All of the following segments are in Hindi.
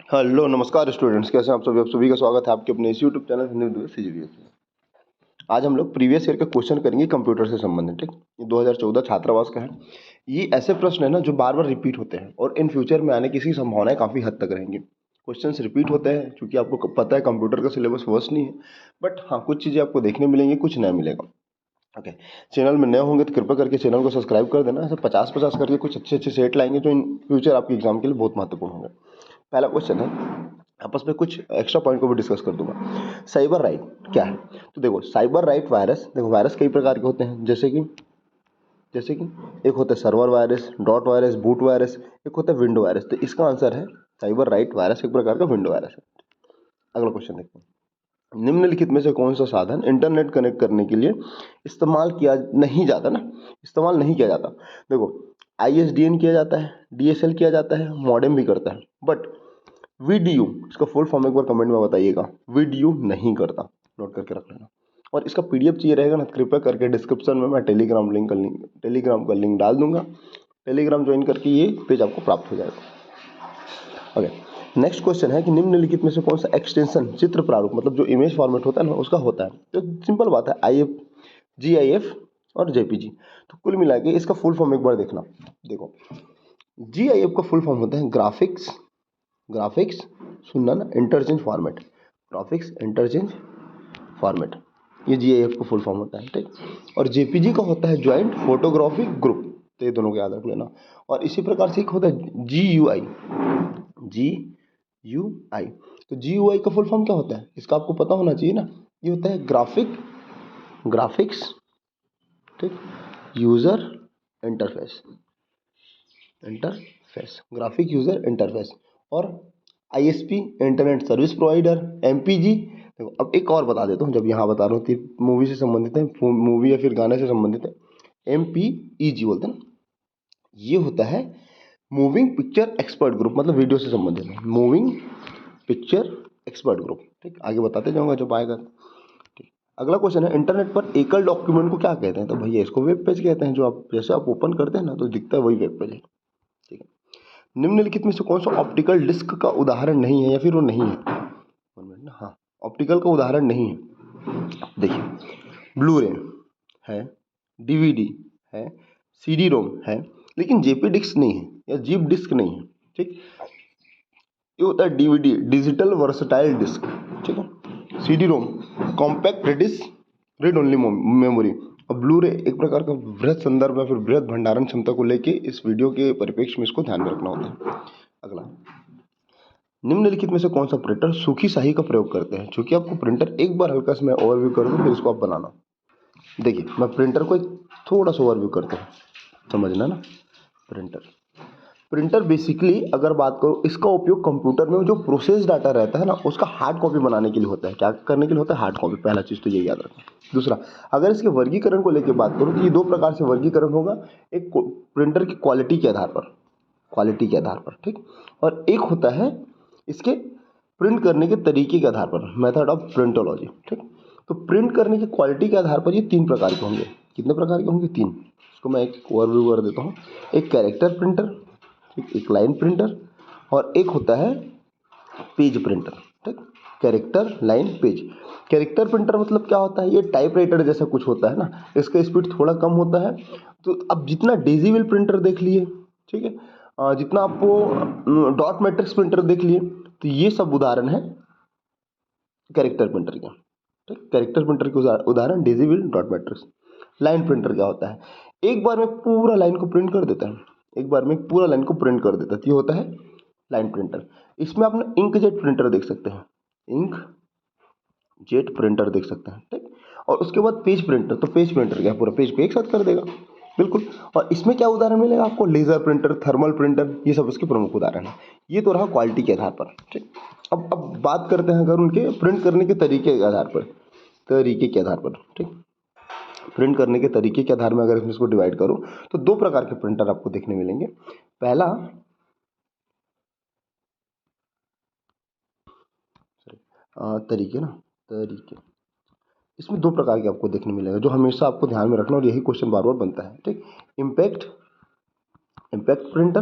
हेलो नमस्कार स्टूडेंट्स, कैसे हैं आप सभी का स्वागत है आपके अपने इस YouTube channel Hindi with CGPS में। आज हम लोग प्रीवियस ईयर का क्वेश्चन करेंगे कंप्यूटर से संबंधित। ठीक, ये 2014 छात्रावास का है। ये ऐसे प्रश्न है ना जो बार बार रिपीट होते हैं और इन फ्यूचर में आने की इसकी संभावनाएं काफ़ी हद तक रहेंगी। क्वेश्चन रिपीट होते हैं क्योंकि आपको पता है कंप्यूटर का सिलेबस वर्स्ट नहीं है, बट हाँ कुछ चीज़ें आपको देखने मिलेंगी, कुछ नया मिलेगा। ओके, चैनल में नए होंगे तो कृपया करके चैनल को सब्सक्राइब कर देना। ऐसे 50-50 करके कुछ अच्छे अच्छे सेट लाएंगे जो इन फ्यूचर आपके एग्जाम के लिए बहुत महत्वपूर्ण होंगे। पहला क्वेश्चन है, आपस में कुछ एक्स्ट्रा पॉइंट को भी डिस्कस कर दूंगा। साइबर राइट क्या है? तो देखो, साइबर राइट वायरस, देखो वायरस कई प्रकार के होते हैं, जैसे कि एक होता है server virus, dot virus, boot virus, एक होता है विंडो वायरस। तो इसका आंसर है साइबर राइट वायरस एक प्रकार का विंडो वायरस है। अगला क्वेश्चन देखते हैं, निम्नलिखित में से कौन सा साधन इंटरनेट कनेक्ट करने के लिए इस्तेमाल नहीं किया जाता? देखो, ISDN किया जाता है, DSL किया जाता है, मॉडेम भी करता है, बट VDU इसका फुल फॉर्म एक बार कमेंट में बताइएगा। VDU नहीं करता, नोट करके रख लेना। और इसका PDF चाहिए रहेगा ना, कृपया करके डिस्क्रिप्शन में मैं टेलीग्राम का लिंक डाल दूंगा। टेलीग्राम ज्वाइन करके ये पेज आपको प्राप्त हो जाएगा। ओके, नेक्स्ट क्वेश्चन है कि निम्नलिखित में से कौन सा एक्सटेंशन चित्र प्रारूप, मतलब जो इमेज फॉर्मेट होता है ना उसका होता है? तो सिंपल बात है, GIF और JPG। तो कुल मिला के इसका फुल फॉर्म एक बार देखना। देखो, GIF का फुल फॉर्म होता है ग्राफिक्स सुनना ना, interchange format, graphics interchange format, ये GIF का फुल फॉर्म होता है। ठीक, और JPG का होता है ज्वाइंट फोटोग्राफिक ग्रुप। तो ये दोनों को याद रख लेना। और इसी प्रकार से एक होता है GUI। तो GUI का फुल फॉर्म क्या होता है? इसका आपको पता होना चाहिए ना। ये होता है ग्राफिक्स, ठीक, user interface, graphic user interface. और ISP internet service provider, MPG। देखो, अब एक और बता देता हूँ, जब यहाँ बता रहा हूँ मूवी से संबंधित है, मूवी या फिर गाने से संबंधित है, MPEG बोलते हैं ना। ये होता है मूविंग पिक्चर एक्सपर्ट ग्रुप, मतलब वीडियो से संबंधित है, मूविंग पिक्चर एक्सपर्ट ग्रुप। ठीक, आगे बताते जाऊंगा जब आएगा। ठीक, अगला क्वेश्चन है, इंटरनेट पर एकल डॉक्यूमेंट को क्या कहते हैं? तो भैया इसको वेब पेज कहते हैं। जो आप जैसे आप ओपन करते हैं ना तो दिखता है वही वेब पेज है। ठीक है, निम्नलिखित में से कौन सा ऑप्टिकल डिस्क का उदाहरण नहीं है या फिर वो नहीं है? हाँ, ऑप्टिकल का उदाहरण नहीं है। देखिए, ब्लू रे है, DVD है, CD रोम है, लेकिन JP डिस्क नहीं है या जिप डिस्क नहीं है। ठीक, ये होता है DVD, डिजिटल वर्सटाइल डिस्क। ठीक है, CD रोम कॉम्पैक्ट रीड ओनली मेमोरी। और ब्लू रे एक प्रकार का बृहद संदर्भ या फिर बृहद भंडारण क्षमता को लेके इस वीडियो के परिप्रेक्ष्य में इसको ध्यान में रखना होता है। अगला, निम्नलिखित में से कौन सा प्रिंटर सूखी स्याही का प्रयोग करते हैं? क्योंकि आपको प्रिंटर एक बार हल्का से मैं ओवरव्यू कर दूं, फिर इसको आप बनाना। देखिए, मैं प्रिंटर को एक थोड़ा सा ओवरव्यू करता हूँ, समझना ना। प्रिंटर बेसिकली अगर बात करो, इसका उपयोग कंप्यूटर में जो प्रोसेस डाटा रहता है ना उसका हार्ड कॉपी बनाने के लिए होता है। क्या करने के लिए होता है? Hard copy. पहला चीज़ तो ये याद रखना। दूसरा, अगर इसके वर्गीकरण को लेकर बात करूँ तो ये दो प्रकार से वर्गीकरण होगा। एक प्रिंटर की क्वालिटी के आधार पर, ठीक, और एक होता है इसके प्रिंट करने के तरीके के आधार पर, मेथड ऑफ प्रिंटोलॉजी। ठीक, तो प्रिंट करने की क्वालिटी के आधार पर ये तीन प्रकार के होंगे। कितने प्रकार के होंगे? तीन। इसको मैं एक ओवरव्यू कर देता हूँ। एक कैरेक्टर प्रिंटर, ठीक, एक लाइन प्रिंटर, और एक होता है पेज प्रिंटर। ठीक, character, line, page. Character printer मतलब क्या होता है? ये टाइपराइटर जैसा कुछ होता है ना, इसका स्पीड थोड़ा कम होता है। तो अब जितना डेजिबल प्रिंटर देख लिए, ठीक है, जितना आपको डॉट मैट्रिक्स प्रिंटर देख लिए, तो ये सब उदाहरण है कैरेक्टर प्रिंटर के। ठीक, कैरेक्टर प्रिंटर के उदाहरण डेजिबल, डॉट मैट्रिक्स। लाइन प्रिंटर क्या होता है? एक बार में पूरा लाइन को प्रिंट कर देता है, तो ये होता है लाइन प्रिंटर। इसमें आप ना इंकजेट प्रिंटर देख सकते हैं, ठीक। और उसके बाद पेज प्रिंटर, तो पेज प्रिंटर क्या पूरा पेज को एक साथ कर देगा, बिल्कुल। और इसमें क्या उदाहरण मिलेगा आपको? लेजर प्रिंटर, थर्मल प्रिंटर, ये सब उसके प्रमुख उदाहरण है। ये तो रहा क्वालिटी के आधार पर, ठीक। अब बात करते हैं अगर उनके प्रिंट करने के तरीके के आधार पर, ठीक। प्रिंट करने के तरीके के आधार में अगर इसको डिवाइड करूं तो दो प्रकार के प्रिंटर आपको देखने मिलेंगे। पहला तरीके, इसमें दो प्रकार के आपको देखने मिलेगा जो हमेशा आपको ध्यान में रखना, और यही क्वेश्चन बार बार बनता है, ठीक। इम्पैक्ट प्रिंटर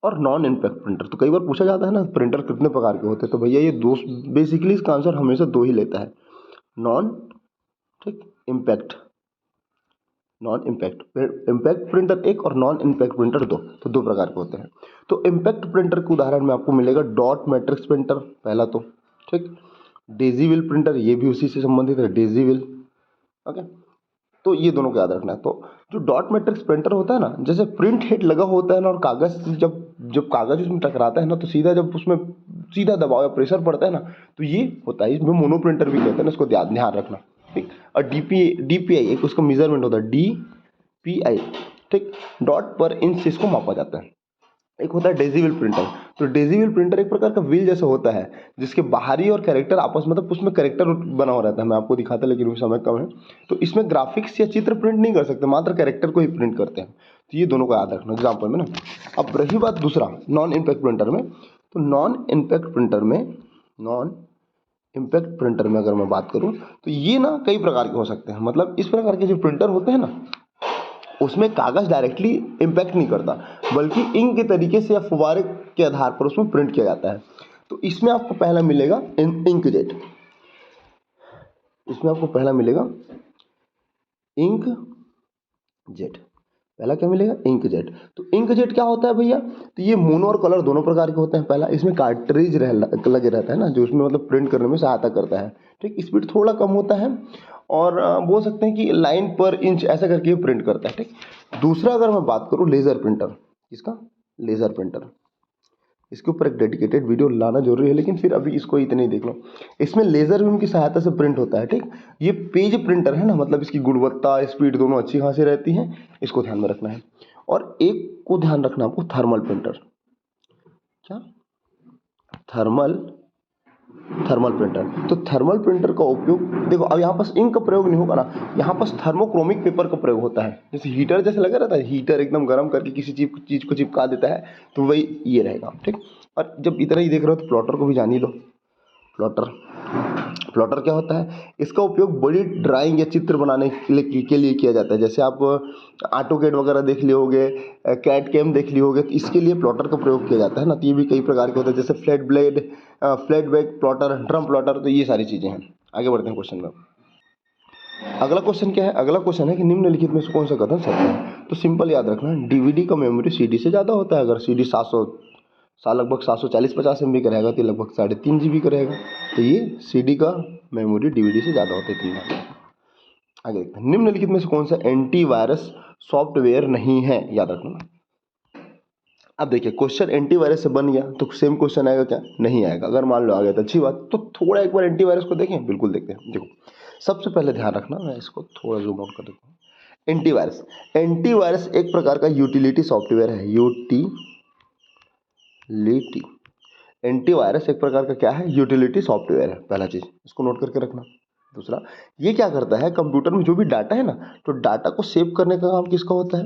और नॉन इम्पैक्ट प्रिंटर। तो कई बार पूछा जाता है ना प्रिंटर कितने प्रकार के होते हैं, तो भैया ये दो, बेसिकली इसका आंसर हमेशा दो ही लेता है, नॉन, ठीक, impact, non impact. Impact printer एक और नॉन इम्पैक्ट प्रिंटर दो, तो दो प्रकार के होते हैं। तो इम्पैक्ट प्रिंटर के उदाहरण में आपको मिलेगा डॉट मैट्रिक्स प्रिंटर पहला, तो ठीक, डेजीविल प्रिंटर, ये भी उसी से संबंधित है, डेजीविल, ओके। तो ये दोनों को याद रखना है। तो जो डॉट मैट्रिक्स प्रिंटर होता है ना, जैसे प्रिंट हेड लगा होता है ना, और कागज जब जब कागज उसमें टकराता है ना, तो सीधा जब उसमें सीधा दबाव या प्रेशर पड़ता है ना, तो ये होता है, इसमें मोनो प्रिंटर भी कहते हैं ना, इसको ध्यान ध्यान रखना, ठीक। और डीपीआई एक उसका मेजरमेंट होता है, डीपीआई, ठीक, डॉट पर इंच से इसको मापा जाता है। एक होता है डेसिबल प्रिंटर। तो डेसिबल प्रिंटर एक प्रकार का व्हील जैसा होता है, जिसके बाहरी और कैरेक्टर आपस में, मतलब उसमें कैरेक्टर बना हुआ रहता है, मैं आपको दिखाता लेकिन समय कम है। तो इसमें ग्राफिक्स या चित्र प्रिंट नहीं कर सकते, मात्र कैरेक्टर को ही प्रिंट करते हैं। तो ये दोनों को याद रखना एग्जाम्पल में ना। अब रही बात दूसरा नॉन इम्पैक्ट प्रिंटर में, तो नॉन इम्पैक्ट प्रिंटर में अगर मैं बात करूँ, तो ये ना कई प्रकार के हो सकते हैं। मतलब इस प्रकार के जो प्रिंटर होते हैं ना, उसमें कागज डायरेक्टली इम्पैक्ट नहीं करता, बल्कि इंक के तरीके से या फुवारे के आधार पर उसमें प्रिंट किया जाता है। तो इसमें आपको पहला मिलेगा इंकजेट, इसमें आपको पहला मिलेगा इंकजेट। पहला क्या मिलेगा? इंकजेट। तो इंकजेट क्या होता है भैया? तो ये मोनो और कलर दोनों प्रकार के होते हैं। पहला इसमें कार्ट्रिज लगे रहता है ना, जो उसमें मतलब प्रिंट करने में सहायता करता है, ठीक। स्पीड थोड़ा कम होता है, और बोल सकते हैं कि लाइन पर इंच ऐसा करके प्रिंट करता है, ठीक। दूसरा अगर मैं बात करूँ लेज़र प्रिंटर, इसका लेज़र प्रिंटर, इसके ऊपर एक डेडिकेटेड वीडियो लाना जरूरी है, लेकिन फिर अभी इसको इतने ही देख लो। इसमें लेजर बीम की सहायता से प्रिंट होता है, ठीक। ये पेज प्रिंटर है ना, मतलब इसकी गुणवत्ता स्पीड दोनों अच्छी खासी रहती है, इसको ध्यान में रखना है। और एक को ध्यान रखना आपको, थर्मल प्रिंटर। क्या? Thermal printer. तो थर्मल प्रिंटर का उपयोग देखो, अब यहाँ पास इंक का प्रयोग नहीं होगा ना, यहाँ पास थर्मोक्रोमिक पेपर का प्रयोग होता है। जैसे हीटर जैसे लगा रहता है, हीटर एकदम गर्म करके किसी चीज को चिपका देता है, तो वही ये रहेगा, ठीक। और जब इतना ही देख रहे हो तो प्लॉटर को भी जान ही लो। प्लॉटर क्या होता है? इसका उपयोग बड़ी ड्राइंग या चित्र बनाने के लिए किया जाता है। जैसे आप ऑटोकैड वगैरह देख लिए होगे, कैड कैम देख लिए होगे, तो इसके लिए प्लॉटर का प्रयोग किया जाता है ना। तो ये भी कई प्रकार के होते हैं, जैसे flat back plotter, drum plotter, तो ये सारी चीज़ें हैं। आगे बढ़ते हैं क्वेश्चन में। अगला क्वेश्चन क्या है? अगला क्वेश्चन है कि निम्नलिखित में से कौन सा कथन सत्य है? तो सिंपल याद रखना, डीवीडी का मेमोरी सीडी से ज़्यादा होता है। अगर सीडी 700 लगभग 740-50 MB का रहेगा, तो लगभग 3.5 GB का रहेगा। तो ये सीडी का मेमोरी डीवीडी से ज़्यादा होता है, 3 गुना। आगे देखते हैं, निम्नलिखित में से कौन सा एंटीवायरस सॉफ्टवेयर नहीं है? याद रखना। अब देखिए, क्वेश्चन एंटीवायरस से बन गया, तो सेम क्वेश्चन आएगा क्या? नहीं आएगा। अगर मान लो आ गया तो अच्छी बात। तो थोड़ा एक बार एंटीवायरस को देखें, बिल्कुल देखते हैं। देखो, सबसे पहले ध्यान रखना, मैं इसको थोड़ा जूम आउट कर देता हूँ। एंटीवायरस एक प्रकार का यूटिलिटी सॉफ्टवेयर है। यूटिलिटी, एंटीवायरस एक प्रकार का क्या है? यूटिलिटी सॉफ्टवेयर है। पहला चीज इसको नोट करके रखना। दूसरा, ये क्या करता है? कंप्यूटर में जो भी डाटा है ना, तो डाटा को सेव करने का काम किसका होता है?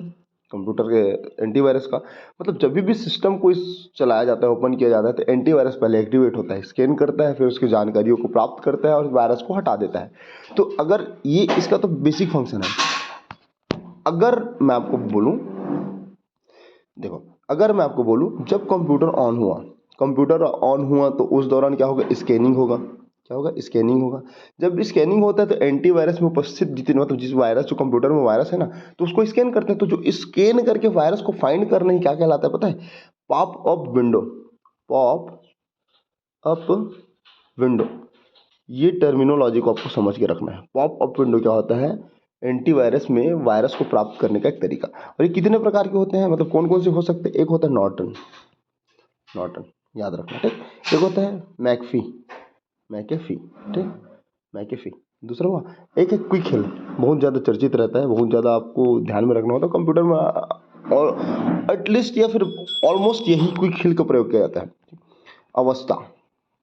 कंप्यूटर के, एंटीवायरस का। मतलब जब भी सिस्टम को चलाया जाता है, ओपन किया जाता है, तो एंटीवायरस पहले एक्टिवेट होता है, स्कैन करता है, फिर उसकी जानकारियों को प्राप्त करता है और वायरस को हटा देता है। तो अगर ये इसका तो बेसिक फंक्शन है। अगर मैं आपको बोलूं, देखो, अगर मैं आपको बोलूं, जब कंप्यूटर ऑन हुआ तो उस दौरान क्या होगा? स्कैनिंग होगा। क्या होगा? स्कैनिंग होगा। जब स्कैनिंग होता है तो एंटीवायरस में उपस्थित जितने, मतलब जिस वायरस, जो कंप्यूटर में वायरस है ना, तो उसको स्कैन करते हैं। तो जो स्कैन करके वायरस को फाइंड करना ही क्या कहलाता है पता है? Pop up window. ये टर्मिनोलॉजी को आपको समझ के रखना है। पॉप अप विंडो क्या होता है? एंटीवायरस में वायरस को प्राप्त करने का एक तरीका। और ये कितने प्रकार के होते हैं, मतलब कौन कौन से हो सकते हैं? एक होता है नॉर्टन, याद रखना, ठीक। एक होता है मैकेफी। दूसरा हुआ, एक है क्विक हिल, बहुत ज़्यादा चर्चित रहता है, बहुत ज़्यादा आपको ध्यान में रखना होता है कंप्यूटर में, और एटलीस्ट या फिर ऑलमोस्ट यही क्विक हिल का प्रयोग किया जाता है।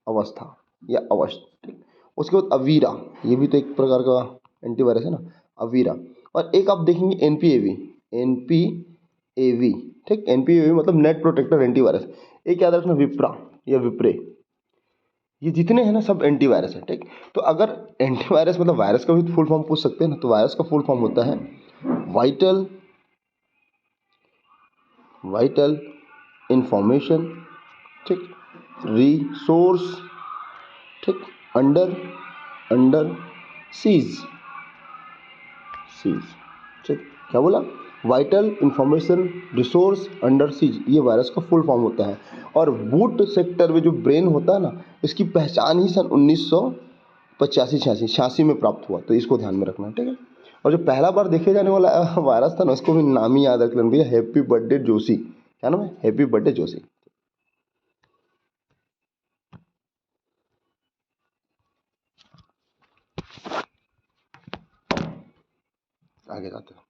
अवस्था या अवस्थ, ठीक। उसके बाद अवीरा, ये भी तो एक प्रकार का एंटीवायरस है ना, अवीरा। और एक आप देखेंगे एनपीएवी, ठीक। एनपीएवी मतलब नेट प्रोटेक्टर एंटीवायरस। एक याद रखना, विप्रा या विप्रे। ये जितने हैं ना, सब एंटीवायरस है, ठीक। तो अगर एंटीवायरस मतलब वायरस का भी फुल फॉर्म पूछ सकते हैं ना, तो वायरस का फुल फॉर्म होता है वाइटल इंफॉर्मेशन, ठीक, रिसोर्स, ठीक, अंडर, अंडर सीज, सीज, ठीक, क्या बोला, vital information resource under seize, ये वायरस का फुल फॉर्म होता है। और बूट सेक्टर में जो ब्रेन होता है ना, इसकी पहचान ही सन 1985-86 में प्राप्त हुआ, तो इसको ध्यान में रखना, ठीक है। और जो पहला बार देखे जाने वाला वायरस था ना, उसको भी नाम ही याद रख लेना भैया, हैप्पी बर्थडे जोशी। क्या नाम है? Happy birthday Joshi. आगे जाते हैं।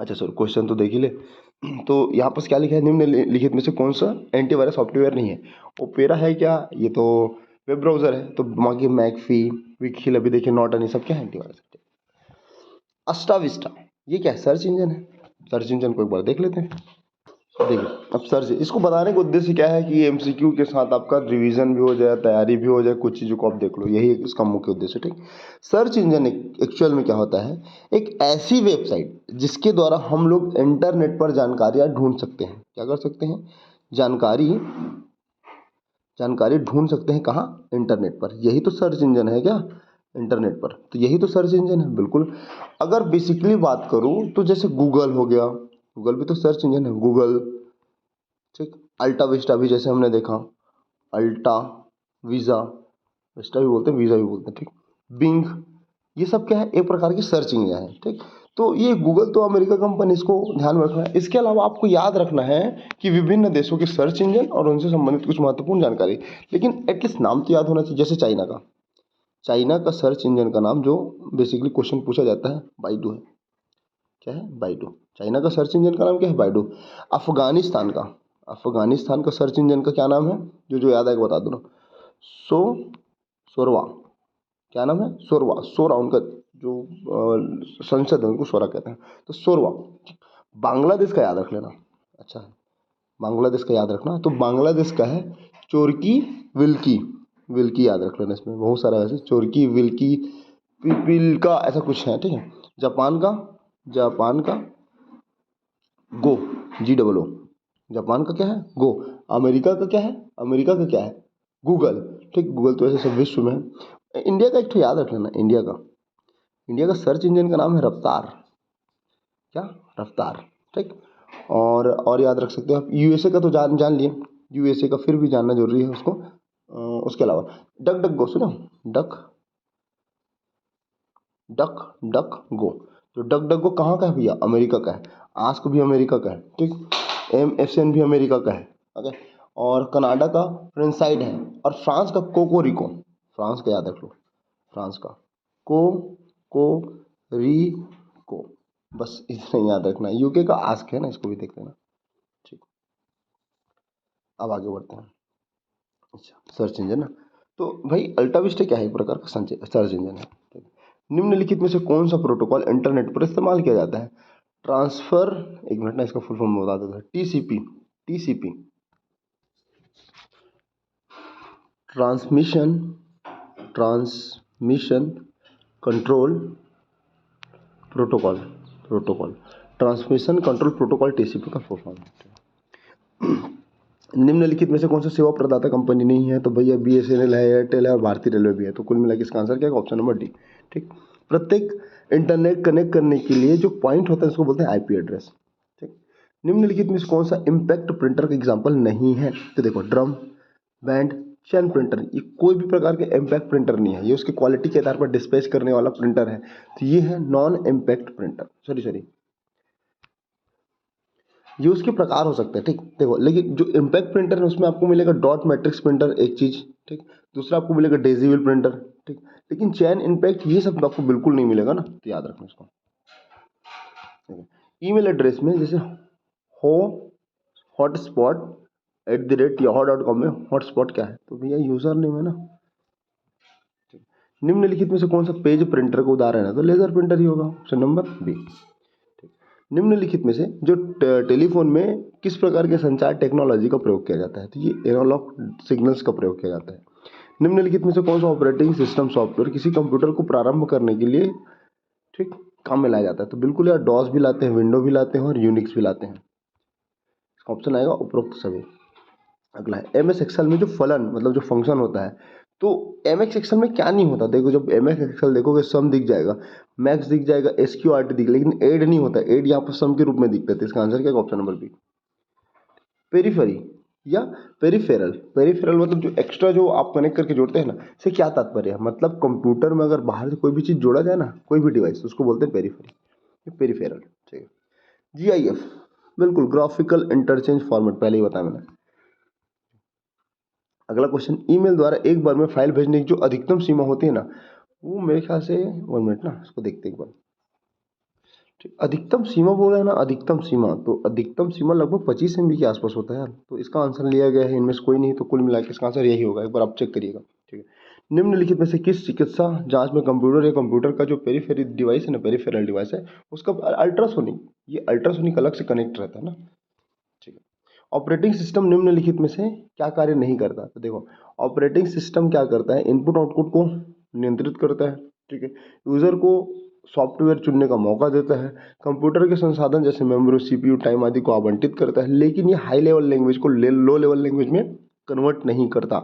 अच्छा सर, क्वेश्चन तो देख ही ले। तो यहाँ पर क्या लिखा है, निम्नलिखित में से कौन सा एंटीवायरस सॉफ्टवेयर नहीं है? ओपेरा है क्या? ये तो वेब ब्राउजर है। तो बाकी मैकफी, विकिल, अभी देखिए नॉट एनी, सब क्या है एंटीवायरस है। अस्टा विस्टा, ये क्या है? सर्च इंजन है। सर्च इंजन को एक बार देख लेते हैं। देखिए अब सर्च, इसको बताने का उद्देश्य क्या है कि एमसीक्यू के साथ आपका रिवीजन भी हो जाए, तैयारी भी हो जाए, कुछ चीज़ों को आप देख लो, यही इसका मुख्य उद्देश्य, ठीक। सर्च इंजन एक्चुअल में क्या होता है, एक ऐसी वेबसाइट जिसके द्वारा हम लोग इंटरनेट पर जानकारियाँ ढूंढ सकते हैं। क्या कर सकते हैं? जानकारी जानकारी ढूंढ सकते हैं। कहाँ? इंटरनेट पर। यही तो सर्च इंजन है क्या? इंटरनेट पर, तो यही तो सर्च इंजन है, बिल्कुल। अगर बेसिकली बात करूं तो जैसे गूगल हो गया, गूगल भी तो सर्च इंजन है, गूगल, ठीक। अल्टा विस्टा भी जैसे हमने देखा, अल्टा वीज़ा, विस्टा भी बोलते हैं, वीज़ा भी बोलते हैं, ठीक। बिंग, ये सब क्या है? एक प्रकार की सर्च इंजन है, ठीक। तो ये गूगल तो अमेरिका कंपनी, इसको ध्यान में रखना है। इसके अलावा आपको याद रखना है कि विभिन्न देशों के सर्च इंजन और उनसे संबंधित कुछ महत्वपूर्ण जानकारी, लेकिन एटलीस्ट नाम तो याद होना चाहिए। जैसे चाइना का सर्च इंजन का नाम, जो बेसिकली क्वेश्चन पूछा जाता है, बाइडू है। क्या है? बाइडू। चाइना का सर्च इंजन का नाम क्या है? बाइडू। अफगानिस्तान का सर्च इंजन का क्या नाम है? जो याद आएगा बता दो ना। सोरवा। क्या नाम है? सोरवा। सोरा उनका जो संसद है, उनको सोरा कहते हैं, तो सोरवा। बांग्लादेश का याद रख लेना। अच्छा, बांग्लादेश का याद रखना। तो बांग्लादेश का है चोरकी विल्की। विल्की याद रख लेना, इसमें बहुत सारा वैसे, चोरकी विल्की पिपिलका, ऐसा कुछ है, ठीक है। जापान का गो, GOO। जापान का क्या है? गो। अमेरिका का क्या है? अमेरिका का क्या है? गूगल, ठीक। गूगल तो ऐसे सब विश्व में है। इंडिया का एक तो याद रख लेना, इंडिया का सर्च इंजन का नाम है रफ्तार। क्या? रफ्तार, ठीक। और याद रख सकते हो आप, यूएसए का तो जान लिए, यूएसए का फिर भी जानना जरूरी है उसको। उसके अलावा डक डक गो सुनो, डक डक डक गो। तो डक डक गो कहाँ का है भैया? अमेरिका का है। आस्क भी अमेरिका का है, ठीक। MSN भी अमेरिका का है, ओके। और कनाडा का फ्रेंसाइड है। और फ्रांस का कोकोरिको, फ्रांस का याद रख लो, फ्रांस का को, बस इतना ही याद रखना है। यूके का आस्क है ना, इसको भी देख लेना, ठीक। अब आगे बढ़ते हैं। अच्छा, सर्च इंजन ना, तो भाई अल्टाविस्टा क्या है? एक प्रकार का सर्च इंजन है। निम्नलिखित में से कौन सा प्रोटोकॉल इंटरनेट पर इस्तेमाल किया जाता है? ट्रांसफर, एक मिनट ना, इसका फुल फॉर्म बता देता है। TCP, transmission control protocol, transmission control protocol, TCP का फुल फॉर्म है। निम्नलिखित में से कौन सा सेवा प्रदाता कंपनी नहीं है? तो भैया BSNL है, एयरटेल है और भारतीय रेलवे भी है। तो कुल मिला के इसका आंसर क्या है? ऑप्शन नंबर डी, ठीक। प्रत्येक इंटरनेट कनेक्ट करने के लिए जो पॉइंट होता है, उसको बोलते हैं IP एड्रेस, ठीक। निम्नलिखित में से कौन सा इम्पैक्ट प्रिंटर का एग्जाम्पल नहीं है? तो देखो, ड्रम बैंड चैन प्रिंटर, ये कोई भी प्रकार के इम्पैक्ट प्रिंटर नहीं है। ये उसके क्वालिटी के आधार पर डिस्पैच करने वाला प्रिंटर है, तो ये है नॉन इम्पैक्ट प्रिंटर। सॉरी, ये उसके प्रकार हो सकते हैं, ठीक। देखो, लेकिन जो इम्पैक्ट प्रिंटर है उसमें आपको मिलेगा डॉट मैट्रिक्स प्रिंटर, एक चीज, ठीक। दूसरा आपको मिलेगा डेजिबल प्रिंटर, ठीक। लेकिन चैन इम्पैक्ट ये सब आपको बिल्कुल नहीं मिलेगा ना, तो याद रखना इसको। ईमेल एड्रेस में जैसे हो hotspot@yahoo.com में हॉटस्पॉट क्या है? तो भैया यूजर नेम है ना। निम्नलिखित में से कौन सा पेज प्रिंटर का उदाहरण है? तो लेजर प्रिंटर ही होगा, ऑप्शन नंबर बी। निम्नलिखित में से जो टेलीफोन में किस प्रकार के संचार टेक्नोलॉजी का प्रयोग किया जाता है? तो ये एनालॉग सिग्नल्स का प्रयोग किया जाता है। निम्नलिखित में से कौन सा ऑपरेटिंग सिस्टम सॉफ्टवेयर किसी कंप्यूटर को प्रारंभ करने के लिए, ठीक, काम में लाया जाता है? तो बिल्कुल यार, डॉस भी लाते हैं, विंडो भी लाते हैं और यूनिक्स भी लाते हैं। ऑप्शन आएगा उपरोक्त सभी। अगला है एमएस एक्सेल में जो फलन मतलब जो फंक्शन होता है, तो एमएस एक्सेल में क्या नहीं होता। देखो जब एमएस एक्सेल देखोगे सम दिख जाएगा, मैक्स दिख जाएगा, एसक्यूआरटी दिख, लेकिन एड नहीं होता। एड यहाँ पर सम के रूप में दिखता है। तो इसका आंसर क्या है? Option number B. पेरीफेरी या पेरिफेरल। पेरिफेरल मतलब जो एक्स्ट्रा जो आप कनेक्ट करके जोड़ते हैं ना, से क्या तात्पर्य है? मतलब कंप्यूटर में अगर बाहर से कोई भी चीज जोड़ा जाए ना, कोई भी डिवाइस, उसको बोलते हैं पेरीफेरी, पेरिफेरल। ठीक है। जीआईएफ, बिल्कुल ग्राफिकल इंटरचेंज फॉर्मेट, पहले ही बताया मैंने। अगला क्वेश्चन, ईमेल द्वारा एक बार में फाइल भेजने की जो अधिकतम सीमा होती है ना, वो मेरे ख्याल से 1 मिनट ना, इसको देखते एक बार। ठीक, अधिकतम सीमा बोल रहे हैं ना, अधिकतम सीमा, तो अधिकतम सीमा लगभग 25 MB के आसपास होता है यार। तो इसका आंसर लिया गया है, इनमें से कोई नहीं, तो कुल मिला के इसका आंसर यही होगा। एक बार आप चेक करिएगा। ठीक है। निम्नलिखित में से किस चिकित्सा जांच में कंप्यूटर या कंप्यूटर का जो पेरीफेरी डिवाइस है ना, पेरीफेरल डिवाइस है, उसका अल्ट्रासोनिक, ये अल्ट्रासोनिक अलग से कनेक्ट रहता है ना। ठीक है। ऑपरेटिंग सिस्टम निम्नलिखित में से क्या कार्य नहीं करता? तो देखो ऑपरेटिंग सिस्टम क्या करता है, इनपुट आउटपुट को नियंत्रित करता है। ठीक है। यूजर को सॉफ्टवेयर चुनने का मौका देता है, कंप्यूटर के संसाधन जैसे मेमोरी, सीपीयू, टाइम आदि को आवंटित करता है, लेकिन ये हाई लेवल लैंग्वेज को लो लेवल लैंग्वेज में कन्वर्ट नहीं करता।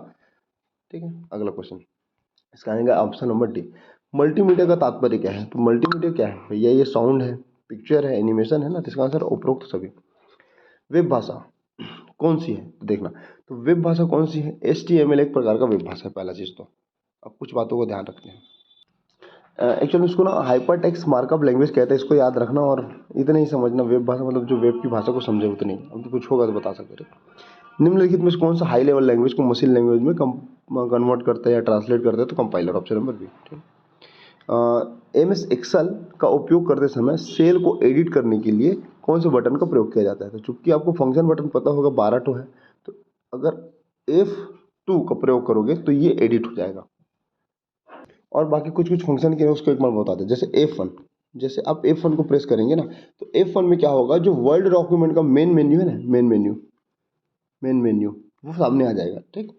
ठीक है। अगला क्वेश्चन, इसका आएगा ऑप्शन नंबर डी। मल्टीमीडिया का तात्पर्य क्या है? तो मल्टीमीडिया क्या है भैया? ये साउंड है, पिक्चर है, एनिमेशन है ना। तो इसका आंसर उपरोक्त सभी। वेब भाषा कौन सी है? तो देखना, तो वेब भाषा कौन सी है? HTML एक प्रकार का वेब भाषा है, पहला चीज तो। अब कुछ बातों को ध्यान रखते हैं। एक्चुअली इसको ना हाइपर टेक्स्ट मार्कअप लैंग्वेज कहते हैं, इसको याद रखना और इतना ही समझना। वेब भाषा मतलब जो वेब की भाषा को समझे उतनी। अब तो कुछ होगा तो बता सकते हैं। निम्नलिखित में से कौन सा हाई लेवल लैंग्वेज को मशीन लैंग्वेज में कन्वर्ट करता है या ट्रांसलेट करता है? तो कंपाइलर, ऑप्शन नंबर बी। ठीक। MS एक्सेल का उपयोग करते समय सेल को एडिट करने के लिए कौन से बटन का प्रयोग किया जाता है? तो चूंकि आपको फंक्शन बटन पता होगा 12 तो है, तो अगर F2 का प्रयोग करोगे तो ये एडिट हो जाएगा। और बाकी कुछ कुछ फंक्शन के उसको एक बार बता दें। जैसे F1, जैसे आप F1 को प्रेस करेंगे ना, तो F1 में क्या होगा, जो वर्ड डॉक्यूमेंट का मेन मेन्यू है ना, मेन मेन्यू वो सामने आ जाएगा। ठीक।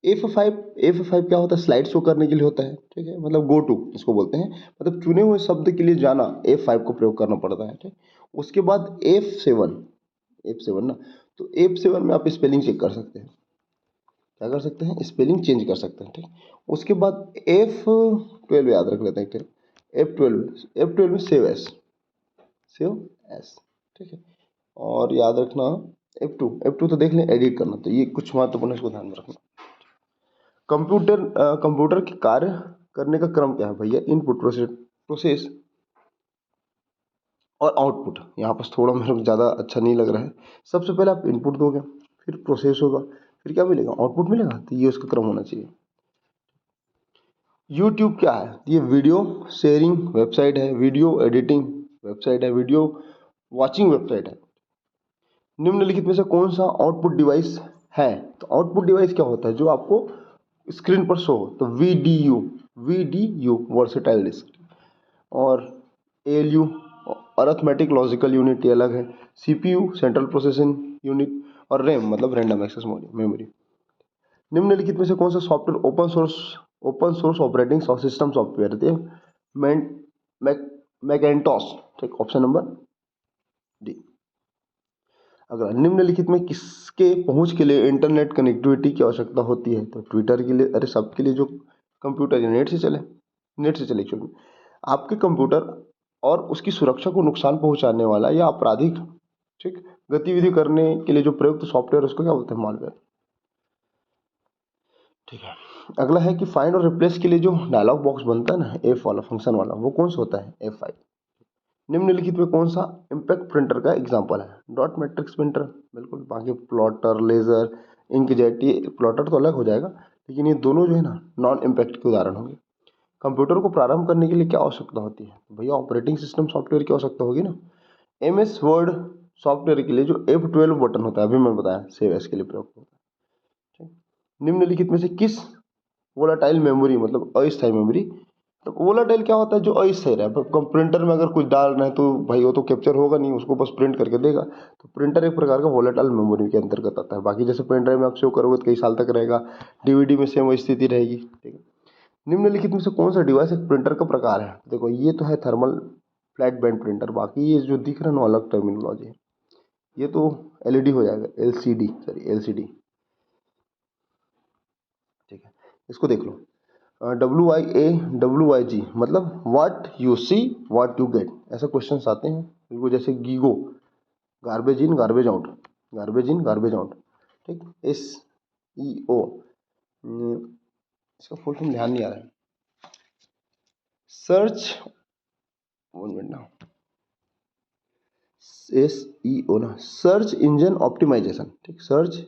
F5 क्या होता है? स्लाइड शो करने के लिए होता है। ठीक है। मतलब गो टू इसको बोलते हैं, मतलब चुने हुए शब्द के लिए जाना, F5 को प्रयोग करना पड़ता है। ठीक। उसके बाद F7 ना, तो F7 में आप स्पेलिंग चेक कर सकते हैं। क्या कर सकते हैं? स्पेलिंग चेंज कर सकते हैं। ठीक। उसके बाद F12 याद रख लेते हैं। ठीक। F12 में सेव एस। ठीक है। और याद रखना F2 तो देख लें, एडिट करना, तो ये कुछ महत्वपूर्ण है, इसको ध्यान में रखना। कंप्यूटर के कार्य करने का क्रम क्या है भैया? इनपुट, प्रोसेस और आउटपुट। यहाँ पर थोड़ा मेरे को ज़्यादा अच्छा नहीं लग रहा है। सबसे पहले आप इनपुट दोगे, फिर प्रोसेस होगा, फिर क्या मिलेगा? आउटपुट मिलेगा। तो ये उसका क्रम होना चाहिए। यूट्यूब क्या है? ये वीडियो शेयरिंग वेबसाइट है, वीडियो एडिटिंग वेबसाइट है, वीडियो वॉचिंग वेबसाइट है। निम्नलिखित में से कौन सा आउटपुट डिवाइस है? तो आउटपुट डिवाइस क्या होता है? जो आपको स्क्रीन पर शो हो। तो V D U versatile disc. और ALU अर्थमेटिक लॉजिकल यूनिट, ये अलग है। CPU central processing unit. और रैम मतलब रैंडम एक्सेस मेमोरी। निम्नलिखित में से कौन सा software open source operating system software है? मैकेंटॉस। ठीक। Option number D. अगर निम्नलिखित में किसके पहुंच के लिए इंटरनेट कनेक्टिविटी की आवश्यकता होती है? तो ट्विटर के लिए, अरे सबके लिए जो कंप्यूटर या नेट से चले एक्चुअली। आपके कंप्यूटर और उसकी सुरक्षा को नुकसान पहुंचाने वाला या आपराधिक, ठीक, गतिविधि करने के लिए जो प्रयुक्त सॉफ्टवेयर उसको क्या बोलते हैं? मालवेयर। ठीक है। अगला है कि फाइंड और रिप्लेस के लिए जो डायलॉग बॉक्स बनता है ना, F वाला फंक्शन वाला, वो कौन सा होता है? F5। निम्नलिखित में कौन सा इम्पैक्ट प्रिंटर का एग्जाम्पल है? डॉट मैट्रिक्स प्रिंटर, बिल्कुल। बाकी प्लॉटर, लेजर, इंकजेट, ये प्लॉटर तो अलग हो जाएगा, लेकिन ये दोनों जो है ना नॉन इम्पैक्ट के उदाहरण होंगे। कंप्यूटर को प्रारंभ करने के लिए क्या आवश्यकता होती है? तो भैया ऑपरेटिंग सिस्टम सॉफ्टवेयर की आवश्यकता होगी ना। MS वर्ड सॉफ्टवेयर के लिए जो F12 बटन होता है, अभी मैं बताया, सेव एस के लिए प्रयोग होता है। ठीक। निम्नलिखित में से किस वोलाटाइल मेमोरी मतलब अस्थायी मेमोरी, तो वोलाटाइल क्या होता है? जो अस्थायी रहे। प्रिंटर में अगर कुछ डाल रहे हैं तो भाई वो तो कैप्चर होगा नहीं, उसको बस प्रिंट करके देगा। तो प्रिंटर एक प्रकार का वोलाटाइल मेमोरी के अंतर्गत आता है। बाकी जैसे पेन ड्राइव में आप सेव करोगे तो कई साल तक रहेगा, DVD में सेम वही स्थिति रहेगी। ठीक है। निम्नलिखित में से कौन सा डिवाइस एक प्रिंटर का प्रकार है? देखो ये तो है थर्मल फ्लैट बैंड प्रिंटर, बाकी ये जो दिख रहा है ना अलग टर्मिनोलॉजी है। ये तो एलईडी हो जाएगा, एलसीडी, सॉरी एलसीडी। ठीक है, इसको देख लो। WIA WIG मतलब what you see what you get, ऐसे क्वेश्चन आते हैं बिल्कुल जैसे GIGO, garbage in garbage out, garbage in garbage out. ठीक, SEO, इसका फुल फॉर्म ध्यान नहीं आ रहा है, सर्च, 1 मिनट ना, SEO ना, सर्च इंजन ऑप्टिमाइजेशन। ठीक, सर्च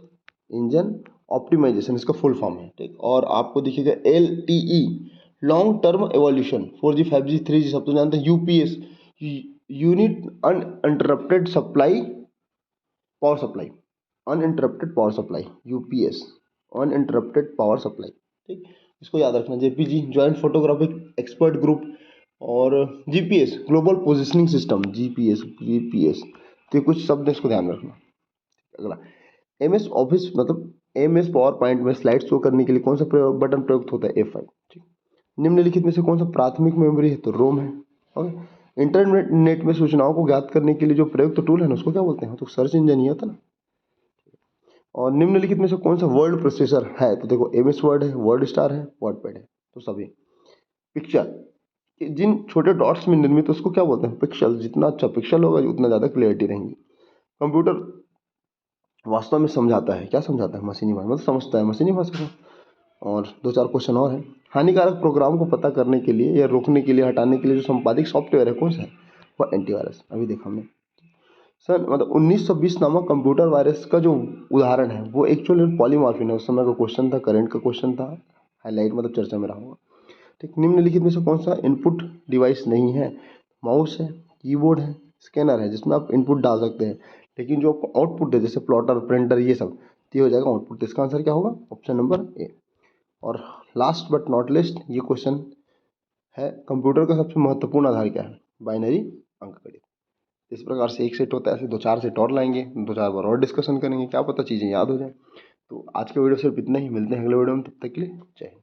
इंजन ऑप्टिमाइजेशन इसका फुल फॉर्म है। ठीक, और आपको दिखेगा LTE, long term evolution, 4G 5G 3G सब तो जानते हैं। UPS, unit uninterrupted supply, power supply, uninterrupted power supply, UPS, uninterrupted power supply. ठीक, इसको याद रखना। JPG, joint photographic expert group, और GPS, global positioning system, GPS। तो ये कुछ शब्द है, इसको ध्यान रखना। अगला, MS ऑफिस मतलब MS पावर पॉइंट में स्लाइड शो करने के लिए कौन सा बटन प्रयुक्त होता है? F5। ठीक, निम्नलिखित में से कौन सा प्राथमिक मेमोरी है? तो रोम है। ओके, इंटरनेट में सूचनाओं को ज्ञात करने के लिए जो प्रयुक्त टूल है ना, उसको क्या बोलते हैं? तो सर्च इंजन ही होता है ना। और निम्नलिखित में से कौन सा वर्ड प्रोसेसर है? तो देखो MS वर्ड है, वर्ड स्टार है, वर्डपैड है। तो सभी। पिक्चर, जिन छोटे डॉट्स में निर्मित है उसको क्या बोलते हैं? पिक्सल। जितना अच्छा पिक्सल होगा उतना ज़्यादा क्लियरिटी रहेंगी। कंप्यूटर वास्तव में समझाता है, क्या समझाता है? मशीनी भाषा, मतलब समझता है मशीनी भाषा को। और 2-4 क्वेश्चन और हैं। हानिकारक प्रोग्राम को पता करने के लिए या रोकने के लिए, हटाने के लिए जो संपादित सॉफ्टवेयर है कौन सा है? वह एंटीवायरस। अभी देखा हमने। सर मतलब 1920 नामक कंप्यूटर वायरस का जो उदाहरण है वो एक्चुअली पॉलीमॉर्फिन है। उस समय का क्वेश्चन था, करंट का क्वेश्चन था, हाईलाइट मतलब चर्चा में रहा होगा। ठीक, निम्नलिखित में से कौन सा इनपुट डिवाइस नहीं है? माउस है, कीबोर्ड है, स्कैनर है जिसमें आप इनपुट डाल सकते हैं, लेकिन जो आउटपुट है जैसे प्लॉटर, प्रिंटर, ये सब, तो ये हो जाएगा आउटपुट। इसका आंसर क्या होगा? Option number A. और लास्ट बट नॉट लिस्ट, ये क्वेश्चन है, कंप्यूटर का सबसे महत्वपूर्ण आधार क्या है? बाइनरी अंकगणित। इस प्रकार से एक सेट होता है, ऐसे 2-4 सेट और लाएंगे, 2-4 बार और डिस्कशन करेंगे, क्या पता चीज़ें याद हो जाए। तो आज के वीडियो सिर्फ इतना ही, मिलते हैं अगले वीडियो में, तब तक के लिए जय हिंद।